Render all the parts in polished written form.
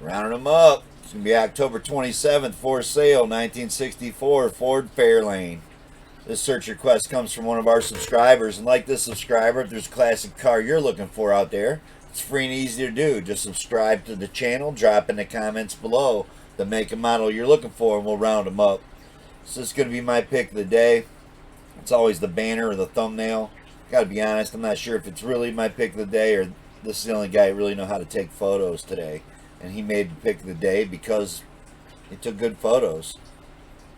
Rounding them up. It's going to be October 27th for sale, 1964 Ford Fairlane. This search request comes from one of our subscribers. And like this subscriber, if there's a classic car you're looking for out there, it's free and easy to do. Just subscribe to the channel, drop in the comments below the make and model you're looking for, and we'll round them up. So this is going to be my pick of the day. It's always the banner or the thumbnail. Got to be honest, I'm not sure if it's really my pick of the day or this is the only guy who really know how to take photos today. And he made the pick of the day because he took good photos.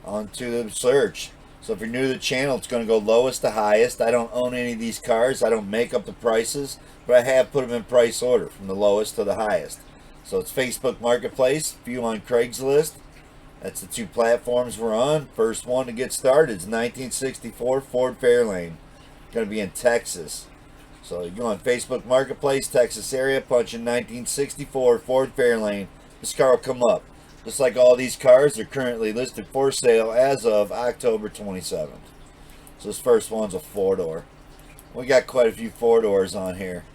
On to the search. So if you're new to the channel, it's going to go lowest to highest. I don't own any of these cars. I don't make up the prices, but I have put them in price order from the lowest to the highest. So it's Facebook Marketplace, view on Craigslist. That's the two platforms we're on. First one to get started is 1964 Ford Fairlane. Going to be in Texas. So you go on Facebook Marketplace, Texas area, punch in 1964 Ford Fairlane. This car will come up. Just like all these cars, they're currently listed for sale as of October 27th. So this first one's a four-door. We got quite a few four-doors on here.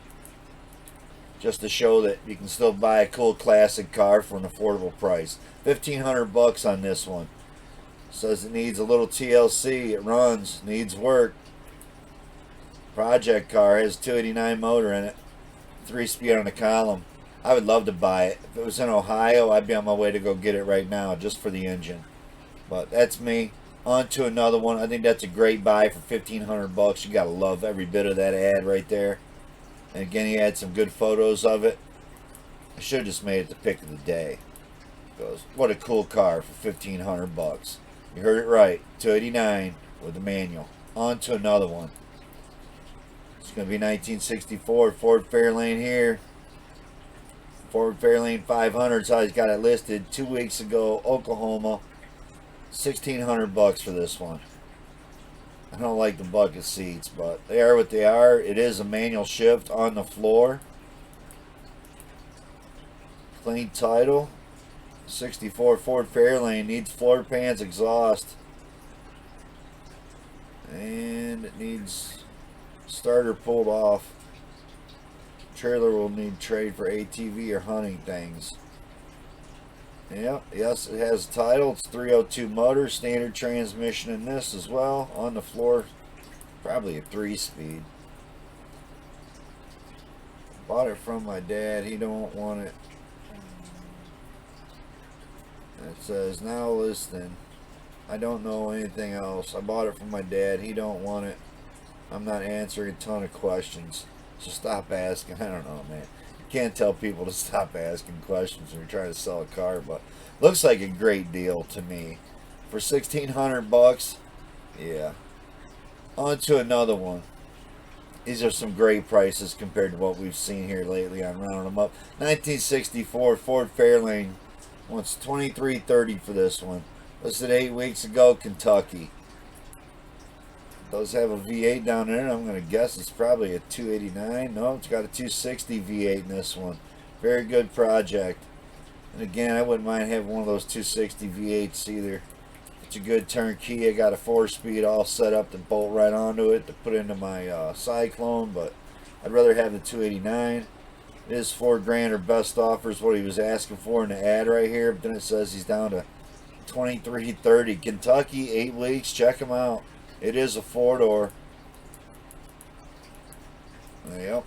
Just to show that you can still buy a cool classic car for an affordable price. $1,500 on this one. Says it needs a little TLC. It runs, needs work. Project car, has a 289 motor in it. 3-speed on the column. I would love to buy it. If it was in Ohio, I'd be on my way to go get it right now just for the engine. But that's me. On to another one. I think that's a great buy for $1,500. You gotta love every bit of that ad right there. And again, he had some good photos of it. I should have just made it the pick of the day. Because what a cool car for $1,500. You heard it right. 289 with a manual. On to another one. It's going to be 1964 Ford Fairlane here. Ford Fairlane 500. So he's got it listed 2 weeks ago, Oklahoma. $1,600 for this one. I don't like the bucket seats, but they are what they are. It is a manual shift on the floor. Clean title. 64 Ford Fairlane needs floor pans, exhaust, and it needs starter pulled off. Trailer will need trade for ATV or hunting things. Yep, yes, it has a title. It's 302 motor, standard transmission in this as well. On the floor, probably a 3-speed. Bought it from my dad. He don't want it. It says now listing. I don't know anything else. I bought it from my dad. He don't want it. I'm not answering a ton of questions. So stop asking. I don't know, man. You can't tell people to stop asking questions when you're trying to sell a car, but looks like a great deal to me. For $1,600, yeah. On to another one. These are some great prices compared to what we've seen here lately on rounding them up. 1964 Ford Fairlane. Wants $2,330 for this one. Listed 8 weeks ago, Kentucky. Does have a V8 down there. I'm going to guess it's probably a 289. No, it's got a 260 V8 in this one. Very good project. And again, I wouldn't mind having one of those 260 V8s either. It's a good turnkey. I got a 4-speed all set up to bolt right onto it to put into my Cyclone, but I'd rather have the 289. It is $4,000 or best offers what he was asking for in the ad right here. But then it says he's down to $2,330. Kentucky, 8 weeks. Check him out. It is a 4-door. Yep.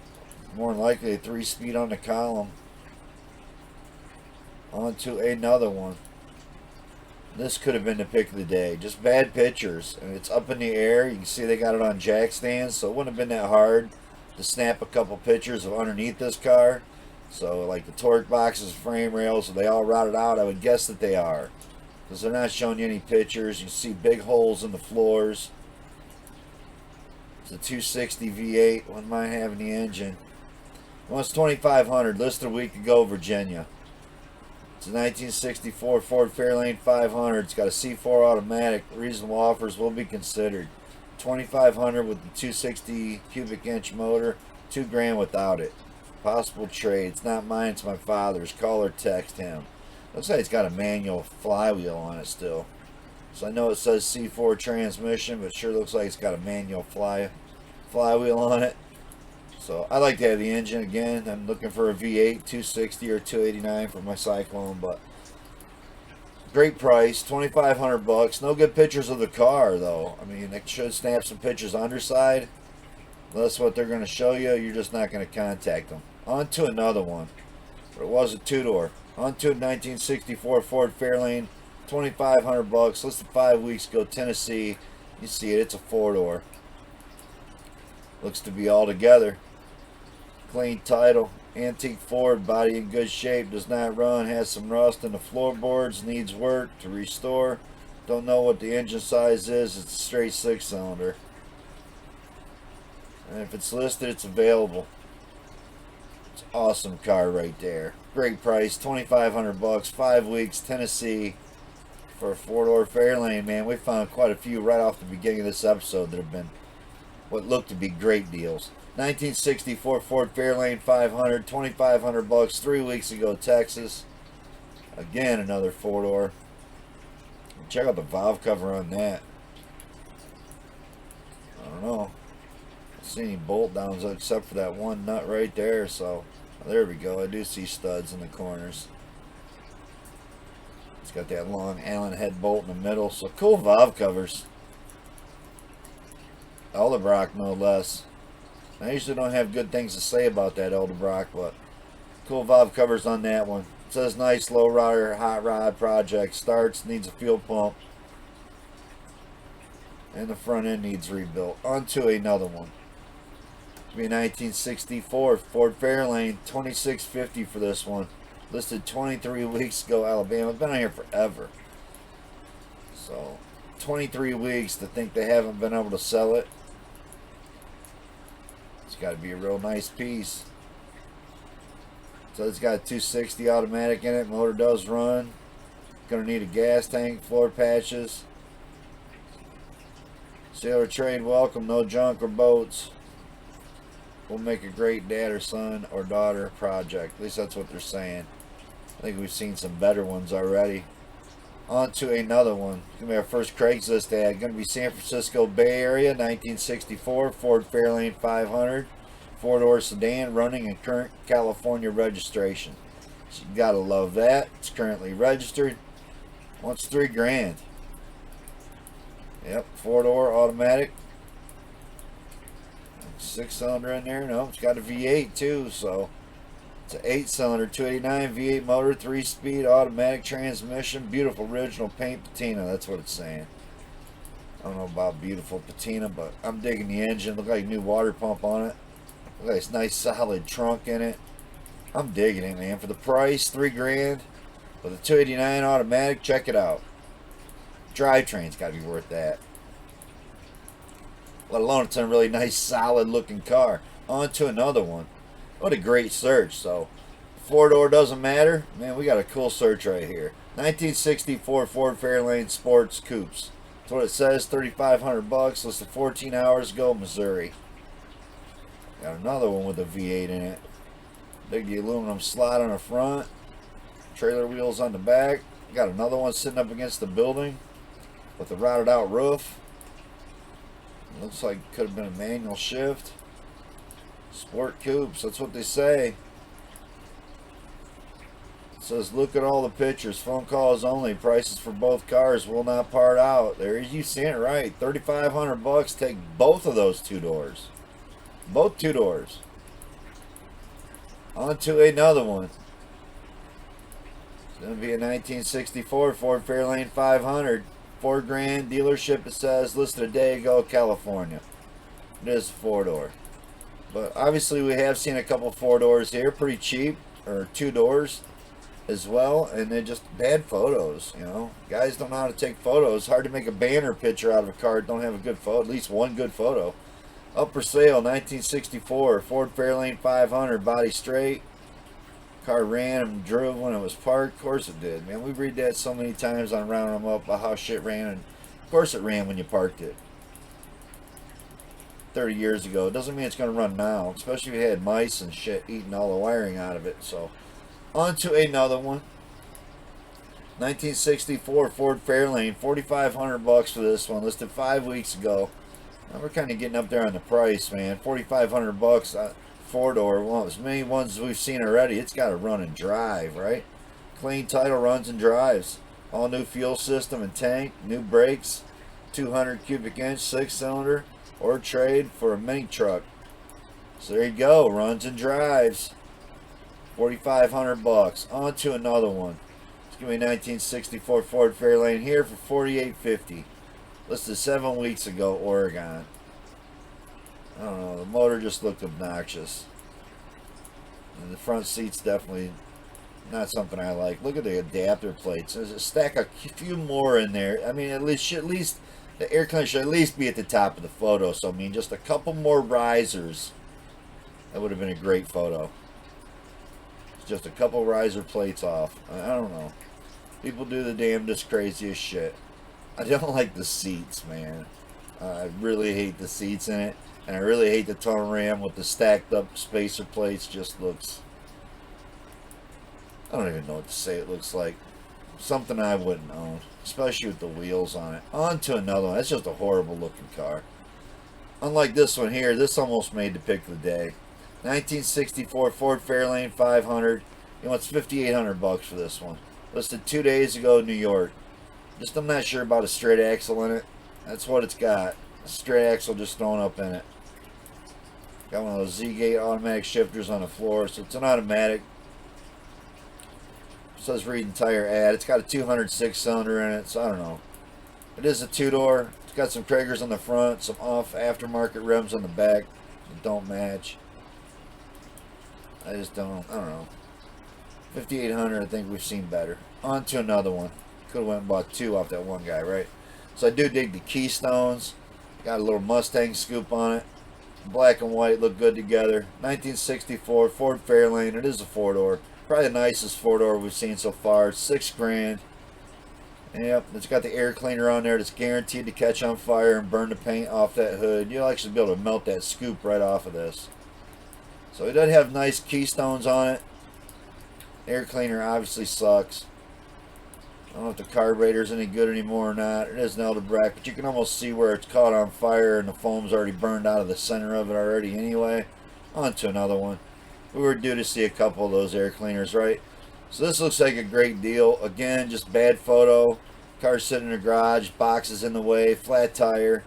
More than likely a 3-speed on the column. On to another one. This could have been the pick of the day. Just bad pictures. And it's up in the air. You can see they got it on jack stands, so it wouldn't have been that hard to snap a couple pictures of underneath this car. So like the torque boxes, frame rails, are they all rotted out? I would guess that they are, because they're not showing you any pictures. You see big holes in the floors. It's a 260 V8. Wouldn't mind having the engine. Wants $2,500. Listed a week ago, Virginia. It's a 1964 Ford Fairlane 500. It's got a C4 automatic. Reasonable offers will be considered. $2,500 with the 260 cubic inch motor. $2,000 without it. Possible trade. It's not mine. It's my father's. Call or text him. Looks like it's got a manual flywheel on it still. So I know it says C4 transmission, but sure looks like it's got a manual flywheel on it. So I like to have the engine again. I'm looking for a V8, 260 or 289 for my Cyclone, but great price, 2,500 bucks. No good pictures of the car though. I mean, they should snap some pictures underside. That's what they're going to show you. You're just not going to contact them. On to another one. But it was a two-door. On to a 1964 Ford Fairlane, 2,500 bucks. Listed 5 weeks ago, Tennessee. You see it. It's a four-door. Looks to be all together. Clean title. Antique Ford. Body in good shape. Does not run. Has some rust in the floorboards. Needs work to restore. Don't know what the engine size is. It's a straight 6-cylinder. And if it's listed, it's available. It's an awesome car right there. Great price, 2,500 bucks, 5 weeks, Tennessee, for a four-door Fairlane. Man, we found quite a few right off the beginning of this episode that have been what looked to be great deals. 1964 Ford Fairlane 500, 2,500 bucks, 3 weeks ago, Texas. Again, another four-door. Check out the valve cover on that. I don't know. See any bolt downs except for that one nut right there, so there we go. I do see studs in the corners. It's got that long Allen head bolt in the middle, so cool valve covers. Eldebrock no less. I usually don't have good things to say about that Eldebrock, but cool valve covers on that one. It says nice low rider hot rod project. Starts, needs a fuel pump, and the front end needs rebuilt. On to another one. Be a 1964 Ford Fairlane, $2,650 for this one. Listed 23 weeks ago, Alabama. It's been on here forever. So, 23 weeks to think they haven't been able to sell it. It's got to be a real nice piece. So it's got a 260 automatic in it. Motor does run. Gonna need a gas tank, floor patches. Sailor trade welcome, no junk or boats. Will make a great dad or son or daughter project. At least that's what they're saying. I think we've seen some better ones already. On to another one. It's going to be our first Craigslist ad. Going to be San Francisco Bay Area, 1964 Ford Fairlane 500. Four-door sedan running in current California registration. So you got to love that. It's currently registered. Wants $3,000. Yep, four-door automatic. 6-cylinder in there. No, it's got a V8 too, so it's an 8-cylinder 289 V8 motor, 3-speed automatic transmission. Beautiful original paint patina. That's what it's saying. I don't know about beautiful patina, but I'm digging the engine. Look like a new water pump on it. Look like this nice solid trunk in it. I'm digging it, man. For the price, $3,000 with a 289 automatic. Check it out. Drivetrain's got to be worth that. Let alone it's a really nice solid looking car. On to another one. What a great search. So four-door doesn't matter. Man, we got a cool search right here. 1964 Ford Fairlane Sports Coupes. That's what it says. 3,500 bucks. Listed 14 hours ago, Missouri. Got another one with a V8 in it. Dig the aluminum slot on the front. Trailer wheels on the back. Got another one sitting up against the building with a rotted out roof. Looks like it could have been a manual shift. Sport coupes, that's what they say. It says, look at all the pictures. Phone calls only. Prices for both cars will not part out. There you see it right. 3,500 bucks. Take both of those two doors. Both two doors. On to another one. It's going to be a 1964 Ford Fairlane 500. $4,000 dealership, it says, listed a day ago, California. It is a four-door. But obviously we have seen a couple four-doors here, pretty cheap, or two doors as well, and they're just bad photos, you know. Guys don't know how to take photos. Hard to make a banner picture out of a car. Don't have a good photo, at least one good photo. Up for sale, 1964 Ford Fairlane 500, body straight. Car ran and drove when it was parked. Of course it did, man. We read that so many times on Rounding Them Up about how shit ran, and of course it ran when you parked it 30 years ago. It doesn't mean it's going to run now, especially if you had mice and shit eating all the wiring out of it. So on to another one. 1964 Ford Fairlane, 4,500 bucks for this one, listed 5 weeks ago. Now we're kind of getting up there on the price, man. 4,500 bucks, four-door. Well, as many ones as we've seen already. It's got to run and drive, right? Clean title, runs and drives. All new fuel system and tank, new brakes, 200 cubic inch, 6-cylinder, or trade for a mini truck. So there you go, runs and drives. 4,500 bucks. On to another one. It's gonna be 1964 Ford Fairlane here for 48.50. Listed 7 weeks ago, Oregon. I don't know, the motor just looked obnoxious. And the front seat's definitely not something I like. Look at the adapter plates. There's a stack a few more in there. I mean, at least the air conditioner should at least be at the top of the photo. So I mean, just a couple more risers. That would have been a great photo. Just a couple riser plates off. I don't know. People do the damnedest craziest shit. I don't like the seats, man. I really hate the seats in it. And I really hate the tunnel ram with the stacked up spacer plates. Just looks... I don't even know what to say it looks like. Something I wouldn't own. Especially with the wheels on it. On to another one. That's just a horrible looking car. Unlike this one here, this almost made the pick of the day. 1964 Ford Fairlane 500. You know, it's 5,800 bucks for this one. Listed 2 days ago in New York. Just I'm not sure about a straight axle in it. That's what it's got. A straight axle just thrown up in it. Got one of those Z-gate automatic shifters on the floor, so it's an automatic. It says read entire ad. It's got a 206 cylinder in it, so I don't know. It is a two-door. It's got some Kragers on the front, some off aftermarket rims on the back that don't match. I don't know. 5,800, I think we've seen better. On to another one. Could have went and bought 2 off that one guy, right? So I do dig the Keystones. Got a little Mustang scoop on it. Black and white look good together. 1964 Ford Fairlane. It is a 4-door. Probably the nicest 4-door we've seen so far. $6 grand. Yep, it's got the air cleaner on there that's guaranteed to catch on fire and burn the paint off that hood. You'll actually be able to melt that scoop right off of this. So it does have nice Keystones on it. Air cleaner obviously sucks. I don't know if the carburetor's any good anymore or not. It is an Eldebrack, but you can almost see where it's caught on fire and the foam's already burned out of the center of it already anyway. On to another one. We were due to see a couple of those air cleaners, right? So this looks like a great deal. Again, just bad photo. Car sitting in the garage, boxes in the way, flat tire.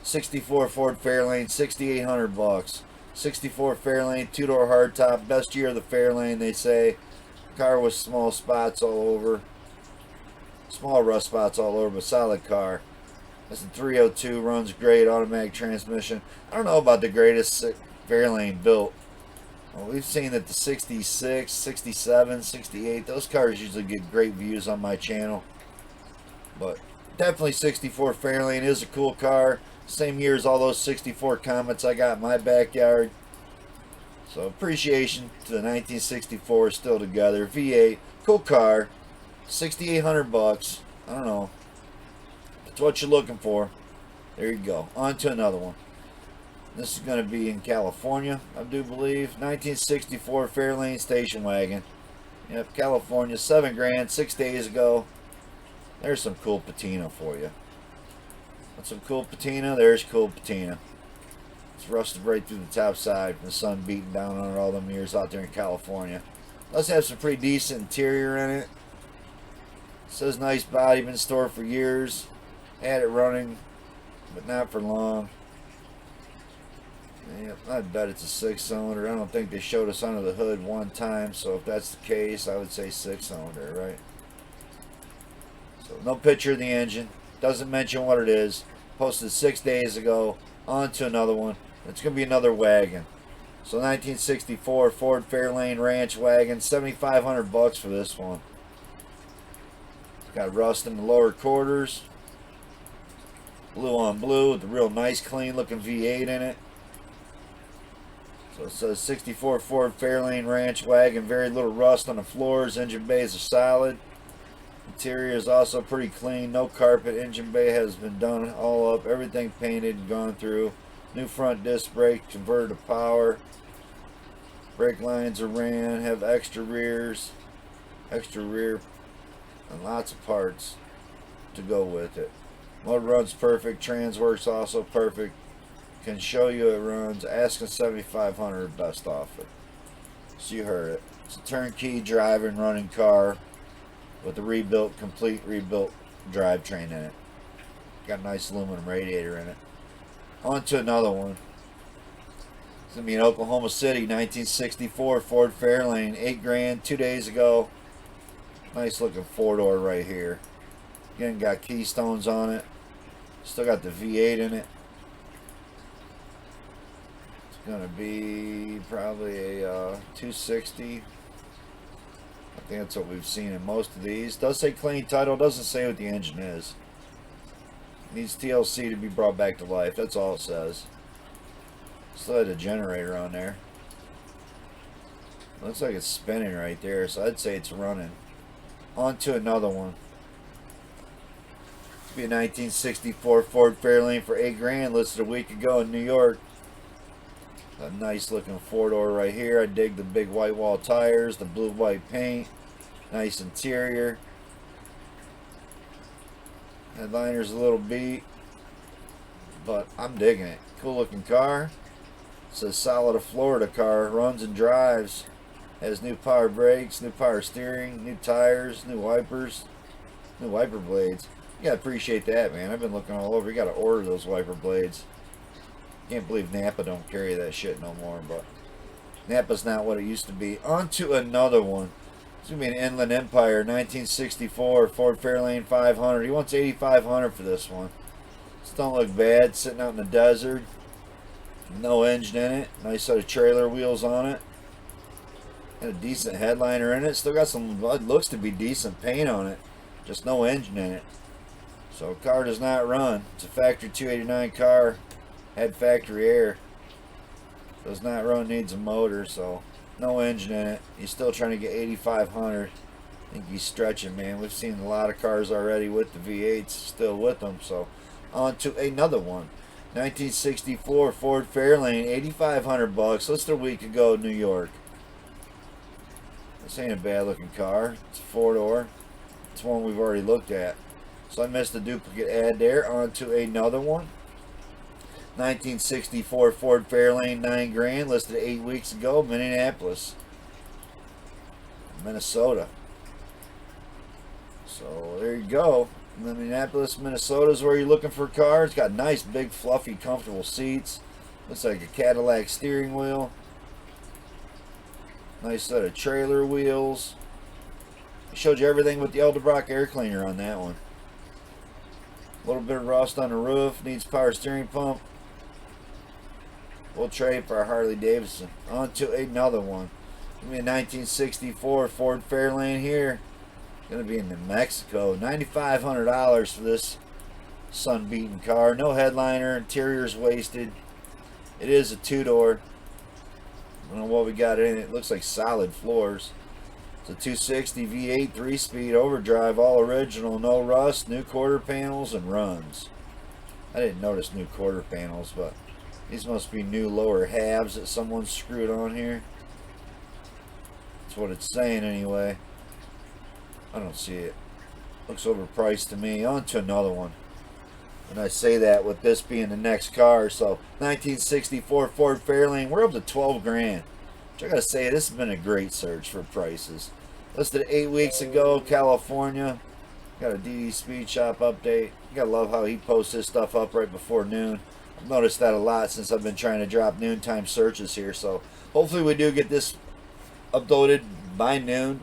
64 Ford Fairlane, 6,800 bucks. 64 Fairlane, 2-door hardtop, best year of the Fairlane, they say. Car with small spots all over. Small rust spots all over, but solid car. That's a 302, runs great, automatic transmission. I don't know about the greatest Fairlane built. Well, we've seen that the 66, 67, 68, those cars usually get great views on my channel. But definitely 64 Fairlane is a cool car. Same year as all those 64 Comets I got in my backyard. So appreciation to the 1964 still together. V8, cool car. 6,800 bucks. I don't know. That's what you're looking for. There you go. On to another one. This is going to be in California, I do believe. 1964 Fairlane station wagon. Yep, California. 7 grand, 6 days ago. There's some cool patina for you. Want some cool patina? There's cool patina. It's rusted right through the top side. The sun beating down on it all them years out there in California. Let's have some pretty decent interior in it. Says nice body, been stored for years. Had it running, but not for long. Yep, I bet it's a 6-cylinder. I don't think they showed us under the hood one time, so if that's the case, I would say 6-cylinder, right? So no picture of the engine. Doesn't mention what it is. Posted 6 days ago. On to another one. It's going to be another wagon. So 1964 Ford Fairlane Ranch wagon. 7,500 bucks for this one. Got rust in the lower quarters. Blue on blue with a real nice clean looking V8 in it. So it says 64 Ford Fairlane Ranch wagon. Very little rust on the floors. Engine bays are solid. Interior is also pretty clean. No carpet. Engine bay has been done all up. Everything painted and gone through. New front disc brake converted to power. Brake lines are ran. Have extra rears. Extra rear. And lots of parts to go with it. Motor runs perfect. Trans works also perfect. Can show you it runs. Asking $7,500 best offer. So you heard it. It's a turnkey driving, running car with a complete rebuilt drivetrain in it. Got a nice aluminum radiator in it. On to another one. It's gonna be in Oklahoma City, 1964 Ford Fairlane, $8,000, 2 days ago. Nice looking 4-door right here. Again, got keystones on it. Still got the V8 in it. It's gonna be probably a 260. I think that's what we've seen in most of these. Does say clean title, doesn't say what the engine is. Needs TLC to be brought back to life, that's all it says. Still had a generator on there. Looks like it's spinning right there, so I'd say it's running. On to another one. Be a 1964 Ford Fairlane for $8,000, listed a week ago in New York. A nice looking 4-door right here. I dig the big white wall tires, the blue-white paint, nice interior. Headliner's a little beat, but I'm digging it. Cool looking car. It's a solid Florida car. Runs and drives. Has new power brakes, new power steering, new tires, new wipers, new wiper blades. You gotta appreciate that, man. I've been looking all over. You gotta order those wiper blades. Can't believe Napa don't carry that shit no more, but Napa's not what it used to be. On to another one. It's gonna be an Inland Empire 1964 Ford Fairlane 500. He wants $8,500 for this one. This don't look bad. Sitting out in the desert. No engine in it. Nice set of trailer wheels on it. Got a decent headliner in it. Still got some what looks to be decent paint on it. Just no engine in it. So car does not run. It's a factory 289 car. Had factory air. Does not run. Needs a motor. So no engine in it. He's still trying to get $8,500. I think he's stretching, man. We've seen a lot of cars already with the V8s still with them. So on to another one. 1964 Ford Fairlane, $8,500. Listed a week ago in New York. This ain't a bad looking car. It's a 4-door. It's one we've already looked at. So I missed a duplicate ad there. On to another one. 1964 Ford Fairlane, $9,000. Listed 8 weeks ago, Minneapolis, Minnesota. So there you go. Minneapolis, Minnesota is where you're looking for cars. Got nice, big, fluffy, comfortable seats. Looks like a Cadillac steering wheel. Nice set of trailer wheels. I showed you everything with the Eldebrock air cleaner on that one. A little bit of rust on the roof. Needs power steering pump. We'll trade for a Harley Davidson. On to another one. Give me a 1964 Ford Fairlane here. Going to be in New Mexico. $9,500 for this sun-beaten car. No headliner. Interior's wasted. It is a 2-door. I don't know what we got in it. It looks like solid floors. It's a 260 V8 3-speed overdrive, all original, no rust, new quarter panels, and runs. I didn't notice new quarter panels, but these must be new lower halves that someone screwed on here. That's what it's saying anyway. I don't see it. Looks overpriced to me. On to another one. And I say that with this being the next car. So 1964 Ford Fairlane, we're up to $12,000. Which I gotta say, this has been a great search for prices. Listed 8 weeks ago, California. Got a DD Speed Shop update. You gotta love how he posts his stuff up right before noon. I've noticed that a lot since I've been trying to drop noontime searches here. So hopefully we do get this uploaded by noon.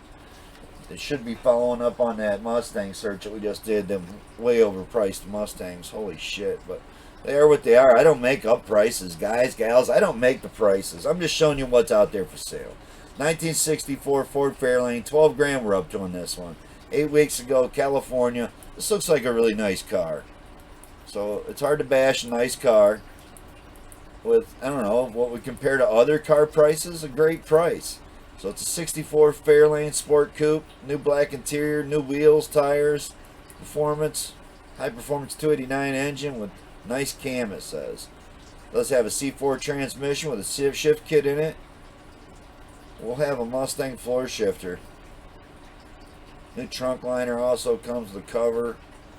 It should be following up on that Mustang search that we just did. Them way overpriced Mustangs. Holy shit. But they are what they are. I don't make up prices, guys, gals. I don't make the prices. I'm just showing you what's out there for sale. 1964 Ford Fairlane, $12,000 we're up to on this one. 8 weeks ago, California. This looks like a really nice car. So it's hard to bash a nice car with, I don't know, what we compare to other car prices, a great price. So it's a 64 Fairlane Sport Coupe, new black interior, new wheels, tires, performance, high performance 289 engine with nice cam, it says. Does have a C4 transmission with a shift kit in it. We'll have a Mustang floor shifter. New trunk liner also comes with a cover.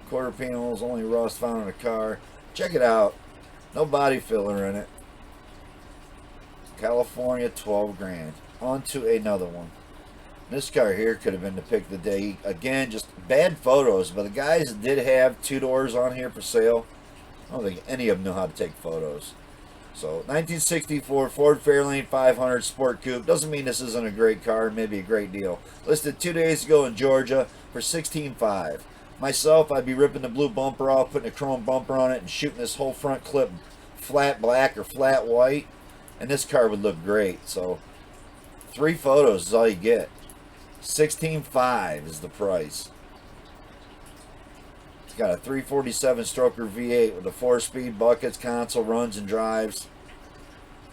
Quarter panels, only rust found in the car. Check it out. No body filler in it. California, 12 grand. On to another one. This car here could have been the pick of the day. Again, just bad photos, but the guys that did have 2 doors on here for sale, I don't think any of them know how to take photos. So, 1964 Ford Fairlane 500 Sport Coupe. Doesn't mean this isn't a great car, maybe a great deal. Listed 2 days ago in Georgia for $16,500. Myself, I'd be ripping the blue bumper off, putting a chrome bumper on it, and shooting this whole front clip flat black or flat white, and this car would look great. So, 3 photos is all you get. $16,500 is the price. It's got a 347 stroker V8 with a 4-speed buckets, console, runs and drives.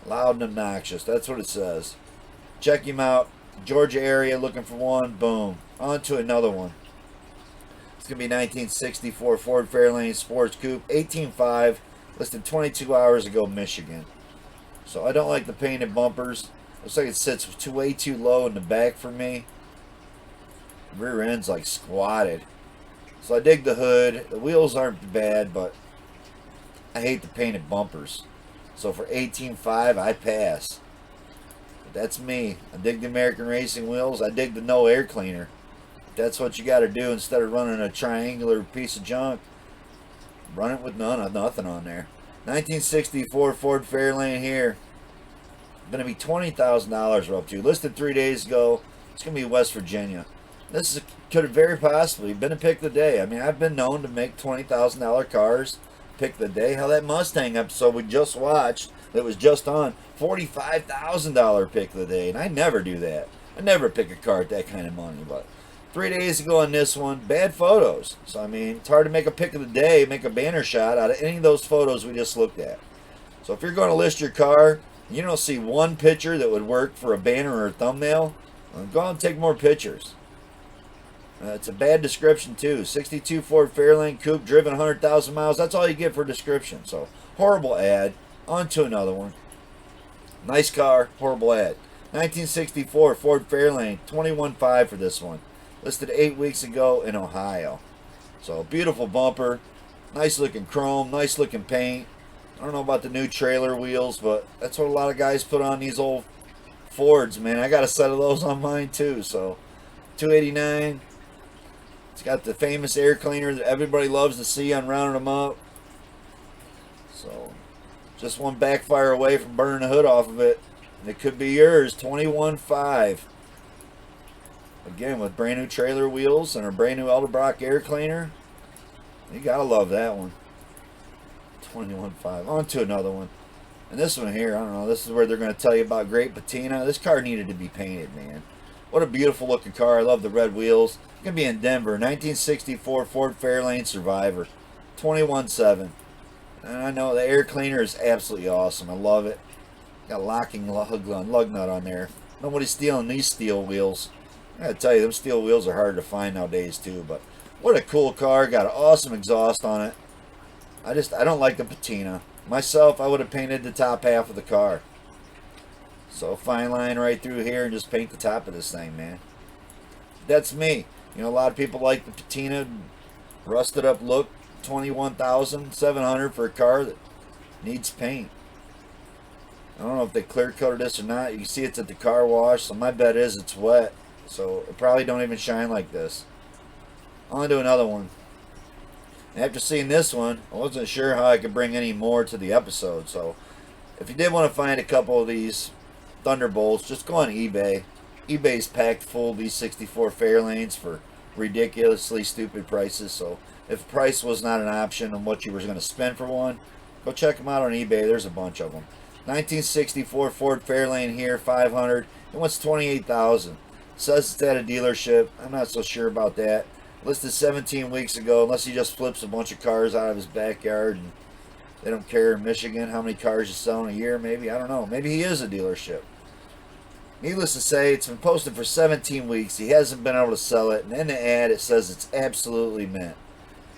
Loud and obnoxious. That's what it says. Check him out. Georgia area, looking for one. Boom. On to another one. It's going to be 1964 Ford Fairlane Sports Coupe. $18,500. Listed 22 hours ago, Michigan. So I don't like the painted bumpers. Looks like it sits way too low in the back for me. Rear end's like squatted. So I dig the hood. The wheels aren't bad, but I hate the painted bumpers. So for $18,500, I pass. But that's me. I dig the American Racing wheels. I dig the no air cleaner. That's what you got to do instead of running a triangular piece of junk. Run it with nothing on there. 1964 Ford Fairlane here. Going to be $20,000 we're up to. Listed 3 days ago. It's going to be West Virginia. This could have very possibly been a pick of the day. I mean, I've been known to make $20,000 cars pick of the day. How that Mustang episode we just watched, that was just on, $45,000 pick of the day. And I never do that. I never pick a car at that kind of money. But 3 days ago on this one, bad photos. So, I mean, it's hard to make a pick of the day, make a banner shot out of any of those photos we just looked at. So if you're going to list your car, and you don't see one picture that would work for a banner or a thumbnail, well, go out and take more pictures. It's a bad description too. 62 Ford Fairlane Coupe, driven 100,000 miles. That's all you get for description. So, horrible ad. On to another one. Nice car, horrible ad. 1964 Ford Fairlane, $21,500 for this one. Listed 8 weeks ago in Ohio. So, beautiful bumper. Nice looking chrome, nice looking paint. I don't know about the new trailer wheels, but that's what a lot of guys put on these old Fords, man. I got a set of those on mine too. So, $289. It's got the famous air cleaner that everybody loves to see on rounding them up. So, just one backfire away from burning the hood off of it. And it could be yours, $21,500. Again, with brand new trailer wheels and a brand new Edelbrock air cleaner. You gotta love that one. $21,500. On to another one. And this one here, I don't know, this is where they're going to tell you about great patina. This car needed to be painted, man. What a beautiful looking car. I love the red wheels. It's going to be in Denver. 1964 Ford Fairlane Survivor. $21,700. And I know the air cleaner is absolutely awesome. I love it. Got a locking lug nut on there. Nobody's stealing these steel wheels. I gotta tell you, them steel wheels are hard to find nowadays too. But what a cool car. Got an awesome exhaust on it. I don't like the patina. Myself, I would have painted the top half of the car. So fine line right through here and just paint the top of this thing, man. That's me. You know, a lot of people like the patina, rusted up look. $21,700 for a car that needs paint. I don't know if they clear coated this or not. You can see it's at the car wash, so my bet is it's wet. So it probably don't even shine like this. On to another one. After seeing this one, I wasn't sure how I could bring any more to the episode. So if you did want to find a couple of these Thunderbolts, just go on eBay. eBay's packed full of these 64 Fairlanes for ridiculously stupid prices. So if price was not an option on what you were going to spend for one, go check them out on eBay. There's a bunch of them. 1964 Ford Fairlane here, $500. It wants $28,000. Says it's at a dealership. I'm not so sure about that. Listed 17 weeks ago, unless he just flips a bunch of cars out of his backyard and they don't care in Michigan how many cars he's selling a year, maybe. I don't know. Maybe he is a dealership. Needless to say, it's been posted for 17 weeks. He hasn't been able to sell it. And in the ad, it says it's absolutely mint.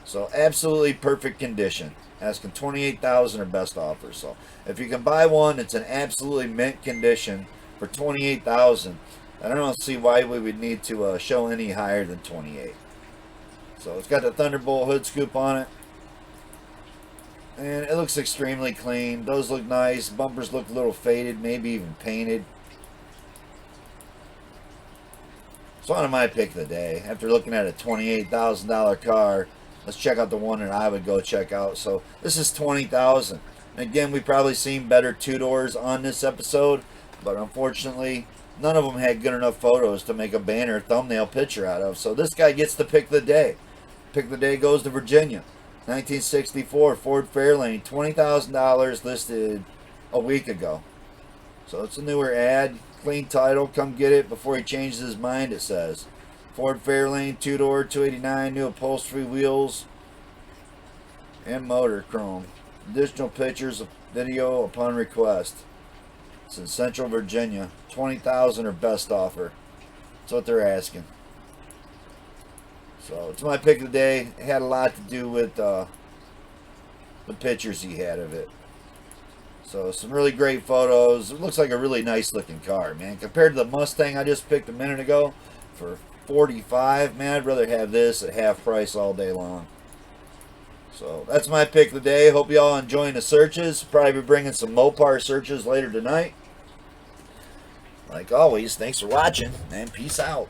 So, absolutely perfect condition. Asking $28,000 or best offer. So, if you can buy one, it's an absolutely mint condition for $28,000. I don't see why we would need to show any higher than $28,000. So, it's got the Thunderbolt hood scoop on it. And it looks extremely clean. Those look nice. Bumpers look a little faded, maybe even painted. It's one of my pick of the day. After looking at a $28,000 car, let's check out the one that I would go check out. So this is $20,000. And again, we've probably seen better two-doors on this episode, but unfortunately, none of them had good enough photos to make a banner thumbnail picture out of. So this guy gets the pick of the day. Pick of the day goes to Virginia. 1964 Ford Fairlane, $20,000 listed a week ago. So it's a newer ad. Clean title. Come get it before he changes his mind, it says. Ford Fairlane, two-door, 289, new upholstery, wheels, and motor chrome. Additional pictures of video upon request. It's in Central Virginia. $20,000 or best offer. That's what they're asking. So it's my pick of the day. It had a lot to do with the pictures he had of it. So some really great photos. It looks like a really nice looking car, man. Compared to the Mustang I just picked a minute ago for $45, man, I'd rather have this at half price all day long. So that's my pick of the day. Hope you all enjoying the searches. Probably be bringing some Mopar searches later tonight. Like always, thanks for watching and peace out.